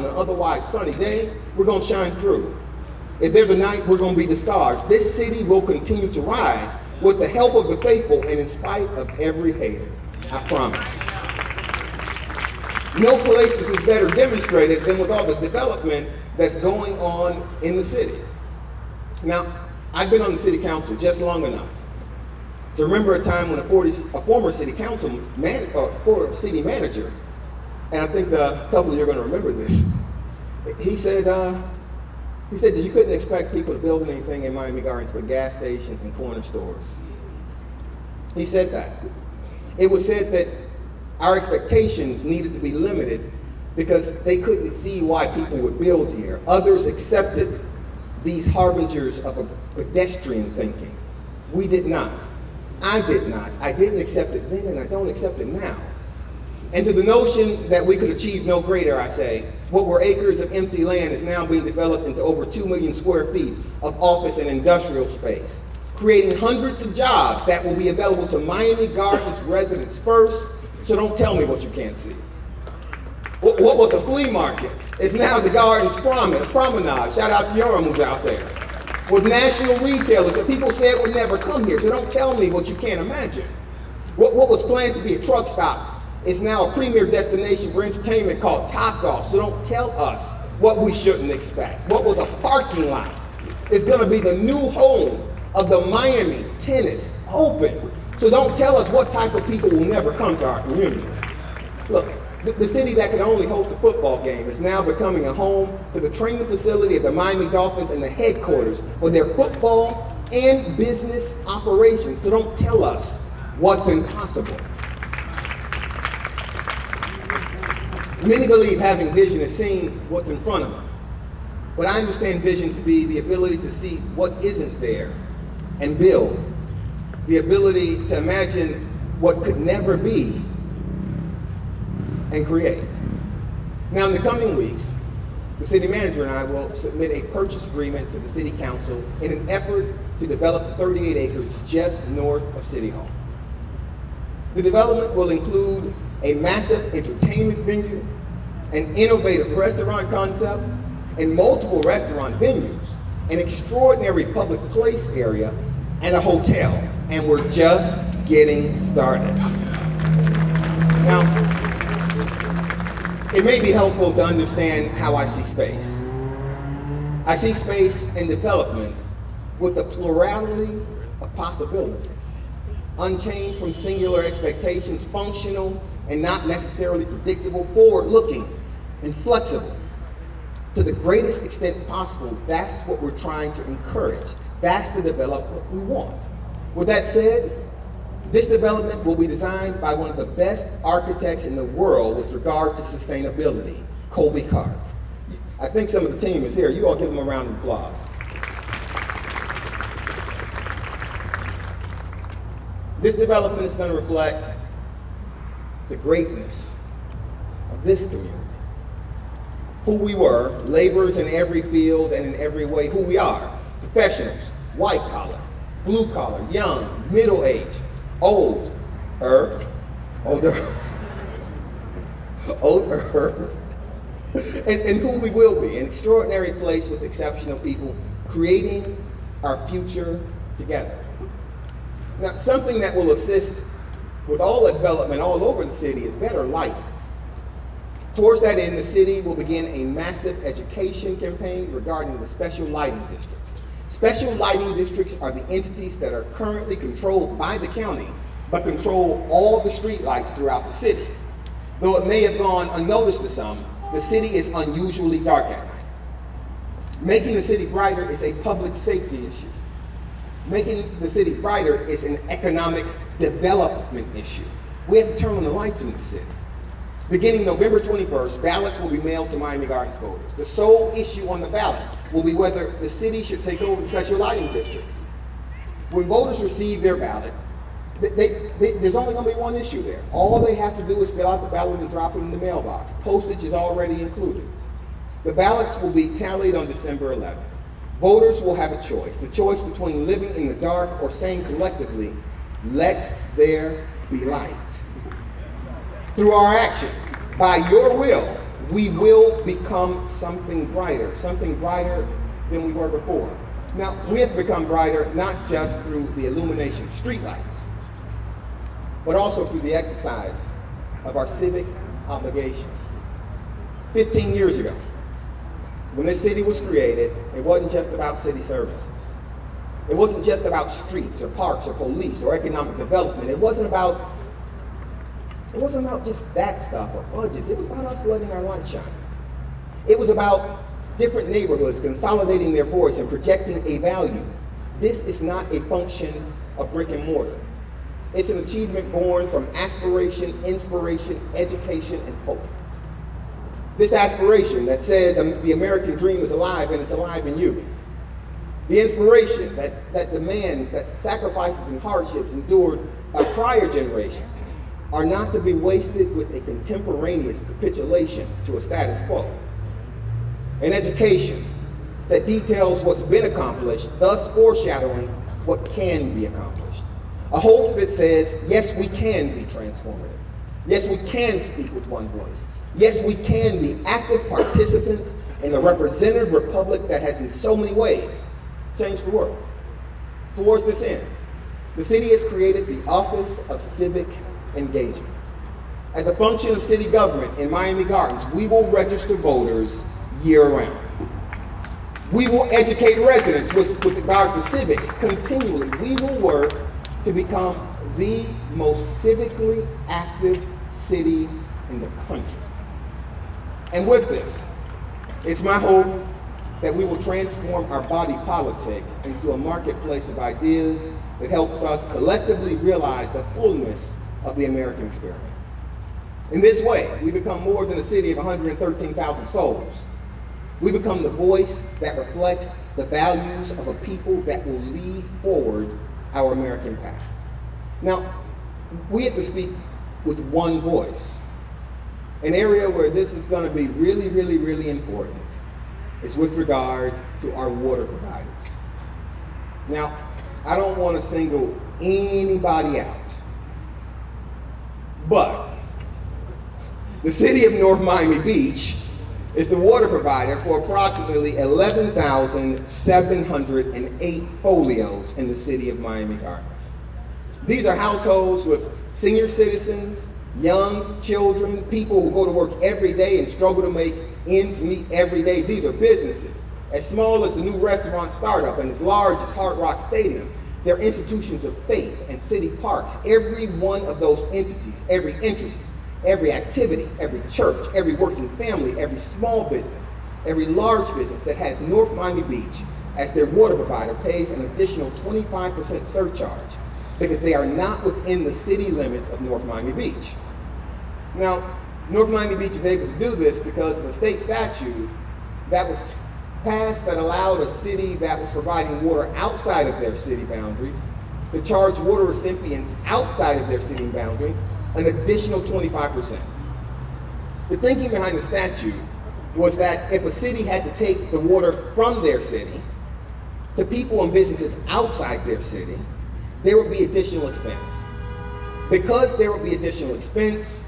on an otherwise sunny day, we're going to shine through. If there's a night, we're going to be the stars. This city will continue to rise with the help of the faithful and in spite of every hater. I promise. No place is better demonstrated than with all the development that's going on in the city. Now, I've been on the city council just long enough to remember a time when a former city manager, and I think a couple of you are going to remember this, he said that you couldn't expect people to build anything in Miami Gardens but gas stations and corner stores. He said that. It was said that our expectations needed to be limited because they couldn't see why people would build here. Others accepted these harbingers of a pedestrian thinking. We did not. I did not. I didn't accept it then, and I don't accept it now. And to the notion that we could achieve no greater, I say, what were acres of empty land is now being developed into over 2 million square feet of office and industrial space, creating hundreds of jobs that will be available to Miami Gardens residents first, so don't tell me what you can't see. What was a flea market is now the Gardens Promenade. Shout out to Yoram who's out there. With national retailers that people said would never come here, so don't tell me what you can't imagine. What was planned to be a truck stop is now a premier destination for entertainment called Top Golf, so don't tell us what we shouldn't expect. What was a parking lot is gonna be the new home of the Miami Tennis Open, so don't tell us what type of people will never come to our community. Look, the city that could only host a football game is now becoming a home to the training facility of the Miami Dolphins and the headquarters for their football and business operations. So don't tell us what's impossible. Many believe having vision is seeing what's in front of them. But I understand vision to be the ability to see what isn't there and build. The ability to imagine what could never be and create. Now, in the coming weeks, the city manager and I will submit a purchase agreement to the city council in an effort to develop 38 acres just north of City Hall. The development will include a massive entertainment venue, an innovative restaurant concept, and multiple restaurant venues, an extraordinary public place area, and a hotel. And we're just getting started. Now, it may be helpful to understand how I see space. I see space and development with a plurality of possibilities, unchained from singular expectations, functional and not necessarily predictable, forward-looking and flexible. To the greatest extent possible, that's what we're trying to encourage. That's the development we want. With that said, this development will be designed by one of the best architects in the world with regard to sustainability, Colby Karp. I think some of the team is here. You all give them a round of applause. This development is going to reflect the greatness of this community. Who we were, laborers in every field and in every way, who we are, professionals, white collar, blue collar, young, middle age, older, and who we will be, an extraordinary place with exceptional people creating our future together. Now, something that will assist with all the development all over the city is better lighting. Towards that end, the city will begin a massive education campaign regarding the special lighting districts. Special lighting districts are the entities that are currently controlled by the county, but control all the street lights throughout the city. Though it may have gone unnoticed to some, the city is unusually dark at night. Making the city brighter is a public safety issue. Making the city brighter is an economic development issue. We have to turn on the lights in the city. Beginning November 21st, ballots will be mailed to Miami Gardens voters. The sole issue on the ballot will be whether the city should take over the special lighting districts. When voters receive their ballot, there's only going to be one issue there. All they have to do is fill out the ballot and drop it in the mailbox. Postage is already included. The ballots will be tallied on December 11th. Voters will have a choice, the choice between living in the dark or saying collectively, let there be light. Through our action, by your will, we will become something brighter than we were before. Now, we have to become brighter not just through the illumination of streetlights, but also through the exercise of our civic obligations. 15 years ago, when this city was created, it wasn't just about city services. It wasn't just about streets or parks or police or economic development. It wasn't about just that stuff or budgets. It was about us letting our light shine. It was about different neighborhoods consolidating their voice and projecting a value. This is not a function of brick and mortar. It's an achievement born from aspiration, inspiration, education, and hope. This aspiration that says the American dream is alive and it's alive in you. The inspiration that demands that sacrifices and hardships endured by prior generations are not to be wasted with a contemporaneous capitulation to a status quo. An education that details what's been accomplished, thus foreshadowing what can be accomplished. A hope that says, yes, we can be transformative. Yes, we can speak with one voice. Yes, we can be active participants in a representative republic that has in so many ways changed the world. Towards this end, the city has created the Office of Civic Engagement. As a function of city government in Miami Gardens, we will register voters year-round. We will educate residents with regard to civics continually. We will work to become the most civically active city in the country. And with this, it's my hope that we will transform our body politic into a marketplace of ideas that helps us collectively realize the fullness of the American experiment. In this way, we become more than a city of 113,000 souls. We become the voice that reflects the values of a people that will lead forward our American path. Now, we have to speak with one voice. An area where this is going to be really, really, really important is with regard to our water providers. Now, I don't want to single anybody out, but the city of North Miami Beach is the water provider for approximately 11,708 folios in the city of Miami Gardens. These are households with senior citizens, young children, people who go to work every day and struggle to make ends meet every day. These are businesses as small as the new restaurant startup and as large as Hard Rock Stadium. They're institutions of faith and city parks. Every one of those entities, every interest, every activity, every church, every working family, every small business, every large business that has North Miami Beach as their water provider pays an additional 25% surcharge because they are not within the city limits of North Miami Beach. Now, North Miami Beach is able to do this because of a state statute that was passed that allowed a city that was providing water outside of their city boundaries to charge water recipients outside of their city boundaries an additional 25%. The thinking behind the statute was that if a city had to take the water from their city to people and businesses outside their city, there would be additional expense. Because there would be additional expense,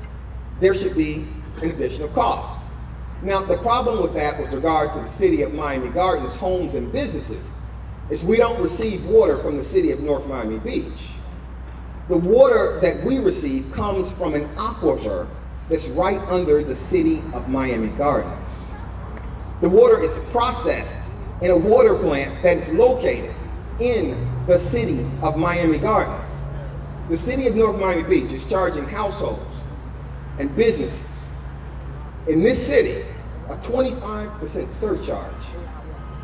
there should be an additional cost. Now, the problem with that with regard to the city of Miami Gardens, homes and businesses, is we don't receive water from the city of North Miami Beach. The water that we receive comes from an aquifer that's right under the city of Miami Gardens. The water is processed in a water plant that is located in the city of Miami Gardens. The city of North Miami Beach is charging households and businesses in this city a 25% surcharge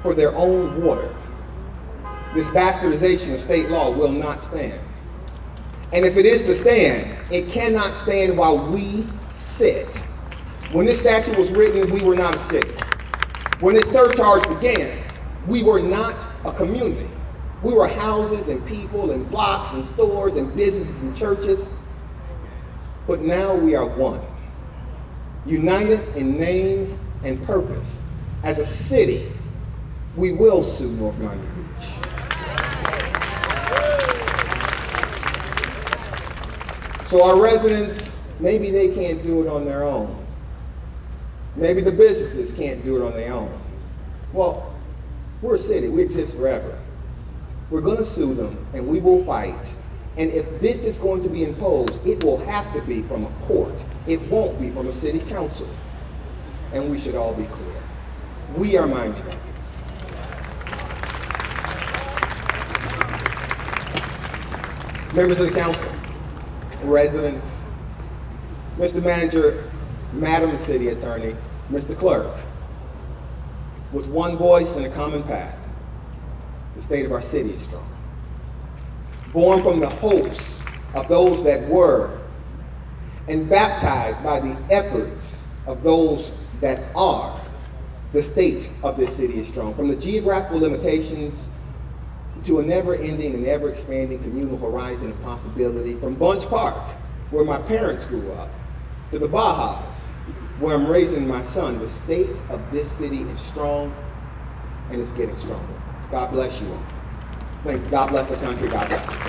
for their own water. This bastardization of state law will not stand. And if it is to stand, it cannot stand while we sit. When this statute was written, we were not a city. When this surcharge began, we were not a community. We were houses and people and blocks and stores and businesses and churches. But now we are one, united in name and purpose. As a city, we will sue North Miami Beach. So our residents, maybe they can't do it on their own, Maybe the businesses can't do it on their own. Well, we're a city. We exist forever. We're going to sue them, and we will fight. And if this is going to be imposed, it will have to be from a court. It won't be from a city council. And we should all be clear. We are Miami Gardens. Members of the council, residents, Mr. Manager, Madam City Attorney, Mr. Clerk, with one voice and a common path, the state of our city is strong. Born from the hopes of those that were, and baptized by the efforts of those that are, the state of this city is strong. From the geographical limitations to a never-ending and ever-expanding communal horizon of possibility, from Bunch Park, where my parents grew up, to the Bajas, where I'm raising my son, the state of this city is strong, and it's getting stronger. God bless you all. God bless the country. God bless us.